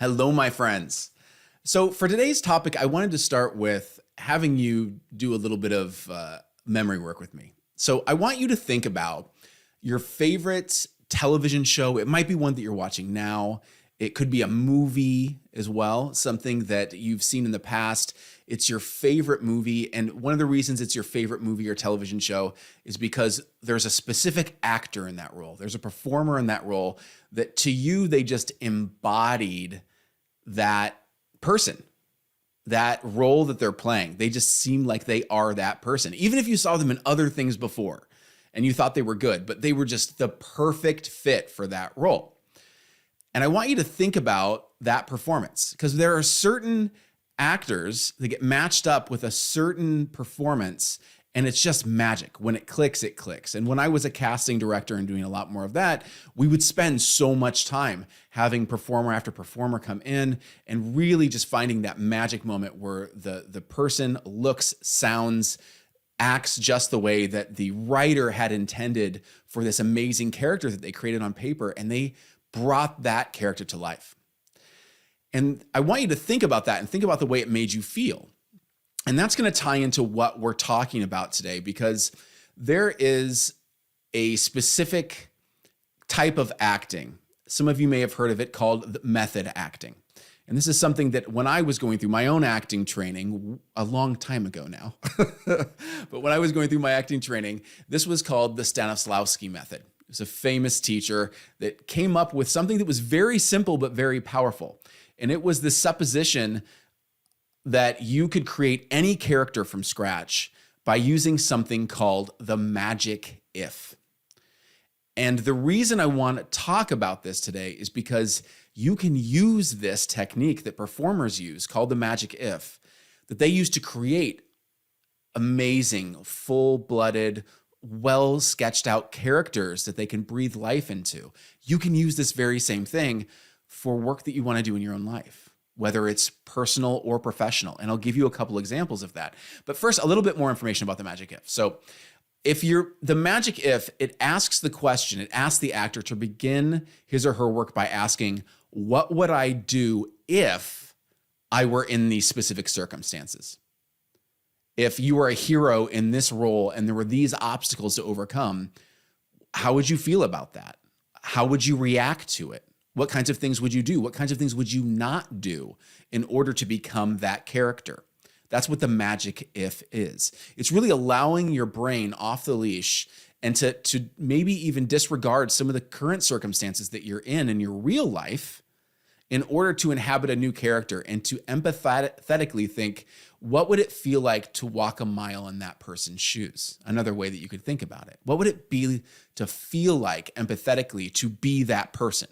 Hello, my friends. So for today's topic, I wanted to start with having you do a little bit of memory work with me. So I want you to think about your favorite television show. It might be one that you're watching now. It could be a movie as well, something that you've seen in the past. It's your favorite movie. And one of the reasons it's your favorite movie or television show is because there's a specific actor in that role. There's a performer in that role that to you, they just embodied that person, that role that they're playing. They just seem like they are that person. Even if you saw them in other things before and you thought they were good, but they were just the perfect fit for that role. And I want you to think about that performance because there are certain actors that get matched up with a certain performance and it's just magic. When it clicks, it clicks. And when I was a casting director and doing a lot more of that, we would spend so much time having performer after performer come in and really just finding that magic moment where the person looks, sounds, acts just the way that the writer had intended for this amazing character that they created on paper, and they brought that character to life. And I want you to think about that and think about the way it made you feel. And that's going to tie into what we're talking about today, because there is a specific type of acting. Some of you may have heard of it called method acting. And this is something that when I was going through my own acting training a long time ago now, but when I was going through my acting training, this was called the Stanislavski method. It was a famous teacher that came up with something that was very simple but very powerful. And it was the supposition that you could create any character from scratch by using something called the magic if. And the reason I want to talk about this today is because you can use this technique that performers use called the magic if, that they use to create amazing, full-blooded, well sketched out characters that they can breathe life into. You can use this very same thing for work that you want to do in your own life, whether it's personal or professional. And I'll give you a couple examples of that. But first, a little bit more information about the magic if. So the magic if, it asks the question, it asks the actor to begin his or her work by asking, what would I do if I were in these specific circumstances? If you were a hero in this role and there were these obstacles to overcome, how would you feel about that? How would you react to it? What kinds of things would you do? What kinds of things would you not do in order to become that character? That's what the magic if is. It's really allowing your brain off the leash and to maybe even disregard some of the current circumstances that you're in your real life in order to inhabit a new character and to empathetically think, what would it feel like to walk a mile in that person's shoes? Another way that you could think about it. What would it be to feel like empathetically to be that person?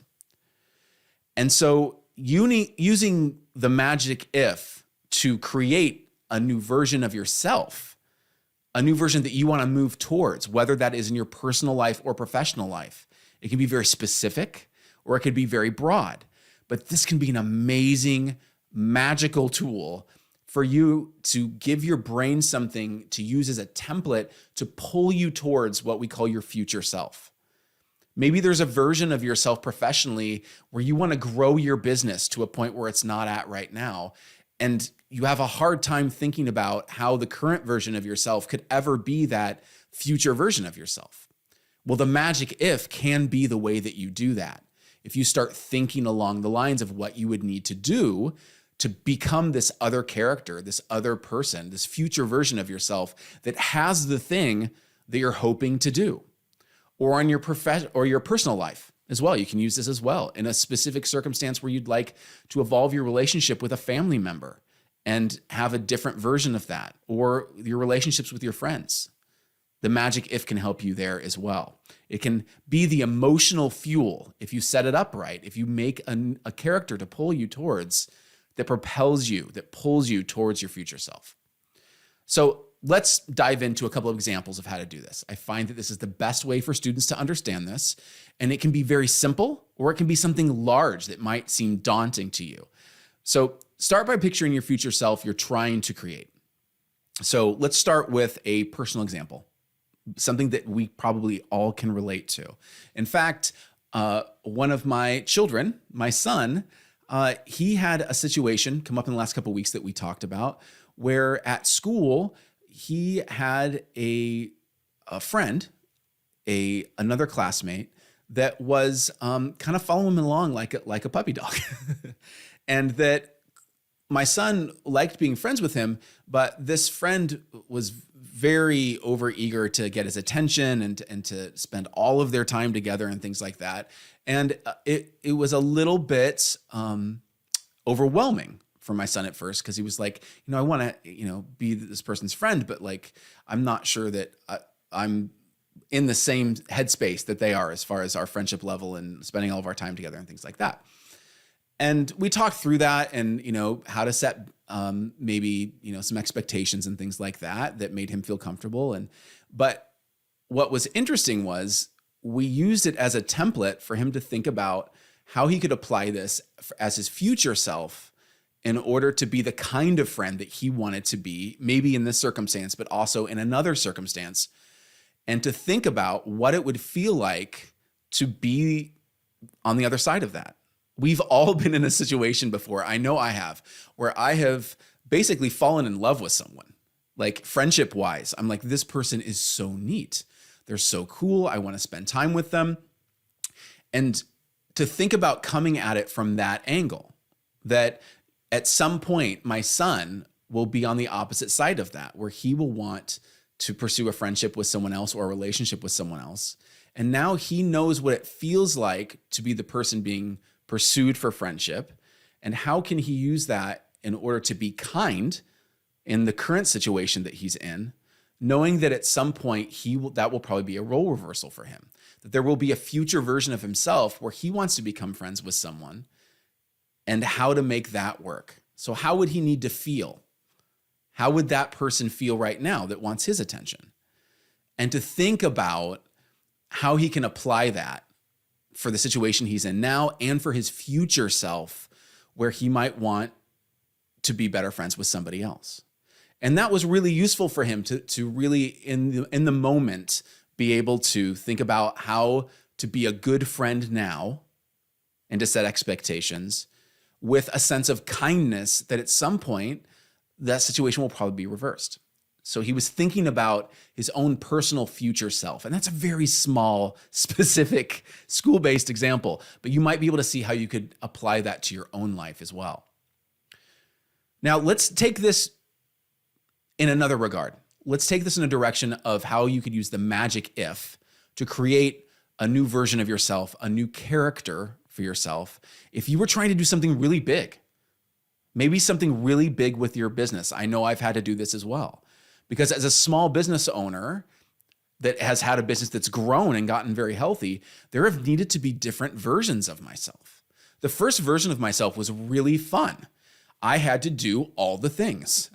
And so using the magic if to create a new version of yourself, a new version that you want to move towards, whether that is in your personal life or professional life. It can be very specific or it could be very broad, but this can be an amazing, magical tool for you to give your brain something to use as a template to pull you towards what we call your future self. Maybe there's a version of yourself professionally where you want to grow your business to a point where it's not at right now. And you have a hard time thinking about how the current version of yourself could ever be that future version of yourself. Well, the magic if can be the way that you do that. If you start thinking along the lines of what you would need to do to become this other character, this other person, this future version of yourself that has the thing that you're hoping to do. Or on your your personal life as well. You can use this as well in a specific circumstance where you'd like to evolve your relationship with a family member and have a different version of that, or your relationships with your friends. The magic if can help you there as well. It can be the emotional fuel if you set it up right, if you make a character to pull you towards, that propels you, that pulls you towards your future self. So let's dive into a couple of examples of how to do this. I find that this is the best way for students to understand this, and it can be very simple, or it can be something large that might seem daunting to you. So start by picturing your future self you're trying to create. So let's start with a personal example, something that we probably all can relate to. In fact, one of my children, my son, he had a situation come up in the last couple of weeks that we talked about, where at school he had a friend, another classmate that was kind of following him along like a puppy dog, and that my son liked being friends with him, but this friend was very overeager to get his attention and to spend all of their time together and things like that. And it was a little bit overwhelming for my son at first, because he was like, I want to, be this person's friend, but like, I'm not sure that I'm in the same headspace that they are as far as our friendship level and spending all of our time together and things like that. And we talked through that and, how to set maybe, some expectations and things like that made him feel comfortable. But what was interesting was we used it as a template for him to think about how he could apply this as his future self in order to be the kind of friend that he wanted to be, maybe in this circumstance, but also in another circumstance, and to think about what it would feel like to be on the other side of that. We've all been in a situation before, I know I have, where I have basically fallen in love with someone, like friendship-wise. I'm like, this person is so neat. They're so cool. I want to spend time with them. And to think about coming at it from that angle, that at some point, my son will be on the opposite side of that, where he will want to pursue a friendship with someone else or a relationship with someone else. And now he knows what it feels like to be the person being pursued for friendship. And how can he use that in order to be kind in the current situation that he's in, knowing that at some point that will probably be a role reversal for him, that there will be a future version of himself where he wants to become friends with someone, and how to make that work. So how would he need to feel? How would that person feel right now that wants his attention? And to think about how he can apply that for the situation he's in now and for his future self, where he might want to be better friends with somebody else. And that was really useful for him to really, in the moment, be able to think about how to be a good friend now and to set expectations with a sense of kindness that at some point that situation will probably be reversed. So he was thinking about his own personal future self. And that's a very small, specific school-based example, but you might be able to see how you could apply that to your own life as well. Now, let's take this in another regard. Let's take this in a direction of how you could use the magic if to create a new version of yourself, a new character for yourself. If you were trying to do something really big, maybe something really big with your business. I know I've had to do this as well, because as a small business owner that has had a business that's grown and gotten very healthy, there have needed to be different versions of myself. The first version of myself was really fun. I had to do all the things.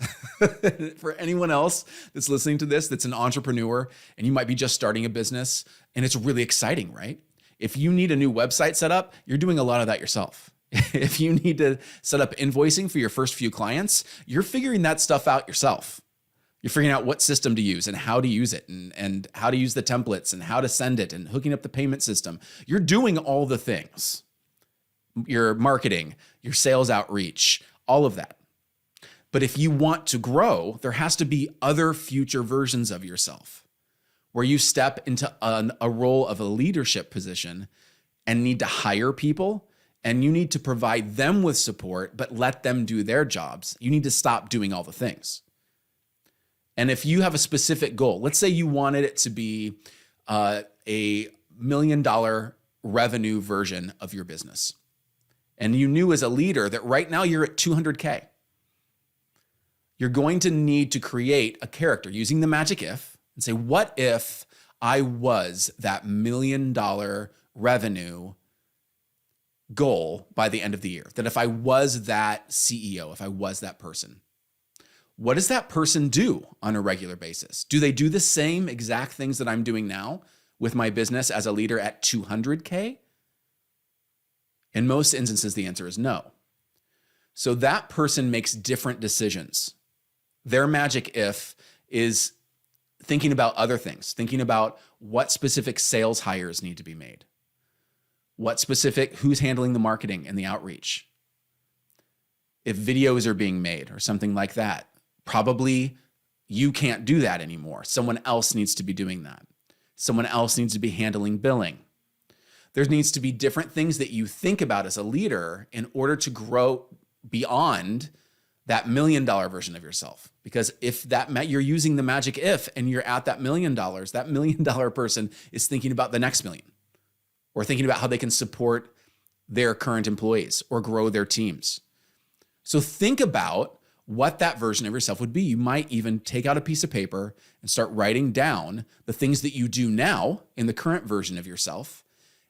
For anyone else that's listening to this, that's an entrepreneur, and you might be just starting a business, and it's really exciting, right? If you need a new website set up, you're doing a lot of that yourself. If you need to set up invoicing for your first few clients, you're figuring that stuff out yourself. You're figuring out what system to use and how to use it, and how to use the templates and how to send it and hooking up the payment system. You're doing all the things. Your marketing, your sales outreach, all of that. But if you want to grow, there has to be other future versions of yourself where you step into a role of a leadership position and need to hire people, and you need to provide them with support, but let them do their jobs. You need to stop doing all the things. And if you have a specific goal, let's say you wanted it to be a $1 million revenue version of your business, and you knew as a leader that right now you're at 200K, you're going to need to create a character using the magic if and say, what if I was that $1 million revenue goal by the end of the year? That if I was that CEO, if I was that person, what does that person do on a regular basis? Do they do the same exact things that I'm doing now with my business as a leader at 200K? In most instances, the answer is no. So that person makes different decisions. Their magic if is thinking about other things, thinking about what specific sales hires need to be made, who's handling the marketing and the outreach, if videos are being made or something like that, probably you can't do that anymore. Someone else needs to be doing that. Someone else needs to be handling billing. There needs to be different things that you think about as a leader in order to grow beyond that $1 million version of yourself. Because if you're using the magic if and you're at that $1 million, that $1 million person is thinking about the next million, or thinking about how they can support their current employees or grow their teams. So think about what that version of yourself would be. You might even take out a piece of paper and start writing down the things that you do now in the current version of yourself.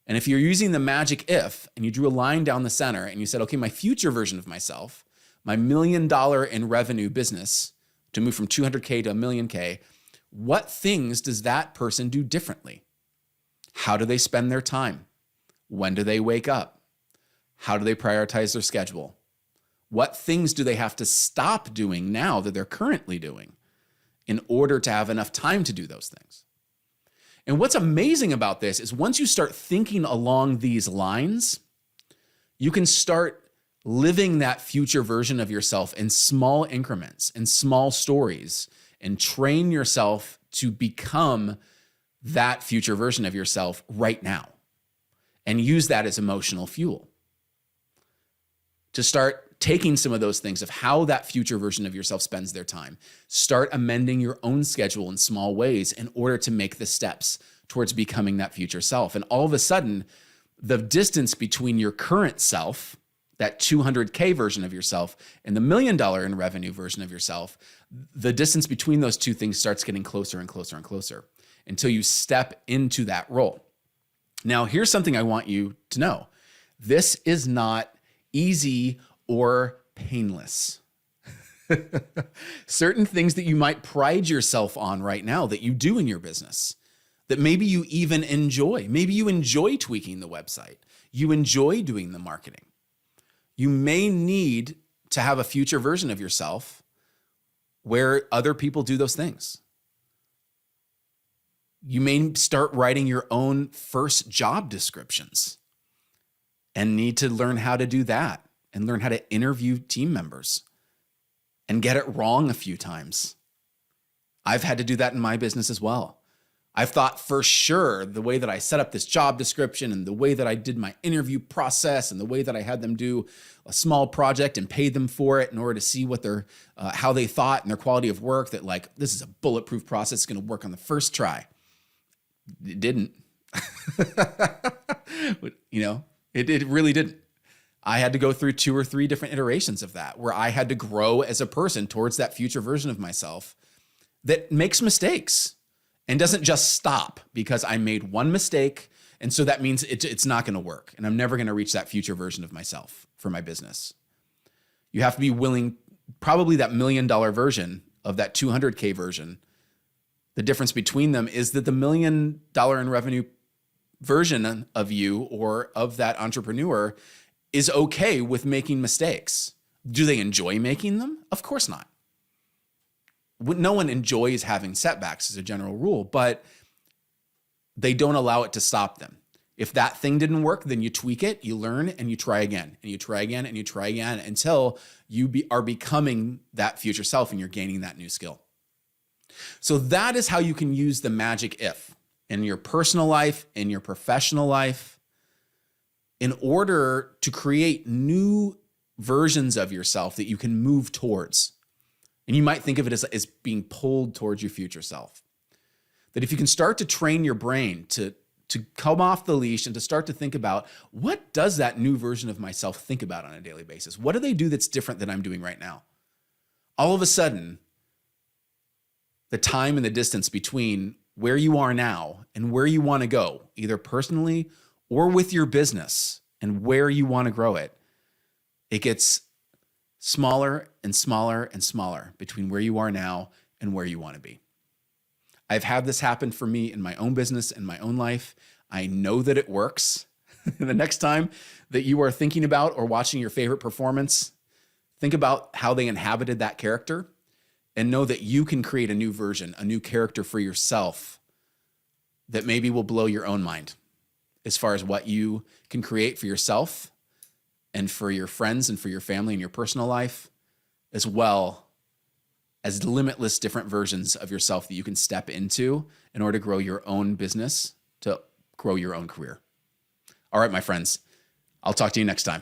And if you're using the magic if, and you drew a line down the center and you said, okay, my future version of myself, my $1 million in revenue business to move from 200K to $1 million K, what things does that person do differently? How do they spend their time? When do they wake up? How do they prioritize their schedule? What things do they have to stop doing now that they're currently doing in order to have enough time to do those things? And what's amazing about this is once you start thinking along these lines, you can start living that future version of yourself in small increments, in small stories, and train yourself to become that future version of yourself right now, and use that as emotional fuel to start taking some of those things of how that future version of yourself spends their time. Start amending your own schedule in small ways in order to make the steps towards becoming that future self. And all of a sudden, the distance between your current self, that 200K version of yourself, and the $1 million in revenue version of yourself, the distance between those two things starts getting closer and closer and closer until you step into that role. Now, here's something I want you to know. This is not easy or painless. Certain things that you might pride yourself on right now that you do in your business, that maybe you even enjoy. Maybe you enjoy tweaking the website. You enjoy doing the marketing. You may need to have a future version of yourself where other people do those things. You may start writing your own first job descriptions and need to learn how to do that and learn how to interview team members and get it wrong a few times. I've had to do that in my business as well. I've thought for sure the way that I set up this job description and the way that I did my interview process and the way that I had them do a small project and pay them for it in order to see what how they thought and their quality of work, that like, this is a bulletproof process, it's going to work on the first try. It didn't. It really didn't. I had to go through 2 or 3 different iterations of that, where I had to grow as a person towards that future version of myself that makes mistakes and doesn't just stop because I made one mistake. And so that means it's not going to work. And I'm never going to reach that future version of myself for my business. You have to be willing, probably that $1 million version of that 200K version. The difference between them is that the $1 million in revenue version of you or of that entrepreneur is okay with making mistakes. Do they enjoy making them? Of course not. No one enjoys having setbacks as a general rule, but they don't allow it to stop them. If that thing didn't work, then you tweak it, you learn, and you try again, and you try again, and you try again until you are becoming that future self and you're gaining that new skill. So that is how you can use the magic if in your personal life, in your professional life, in order to create new versions of yourself that you can move towards. And you might think of it as being pulled towards your future self. That if you can start to train your brain to come off the leash and to start to think about, what does that new version of myself think about on a daily basis? What do they do that's different than I'm doing right now? All of a sudden, the time and the distance between where you are now and where you want to go, either personally or with your business and where you want to grow it, it gets smaller and smaller and smaller between where you are now and where you want to be. I've had this happen for me in my own business and my own life. I know that it works. The next time that you are thinking about or watching your favorite performance, think about how they inhabited that character and know that you can create a new version, a new character for yourself that maybe will blow your own mind as far as what you can create for yourself and for your friends and for your family and your personal life, as well as limitless different versions of yourself that you can step into in order to grow your own business, to grow your own career. All right, my friends, I'll talk to you next time.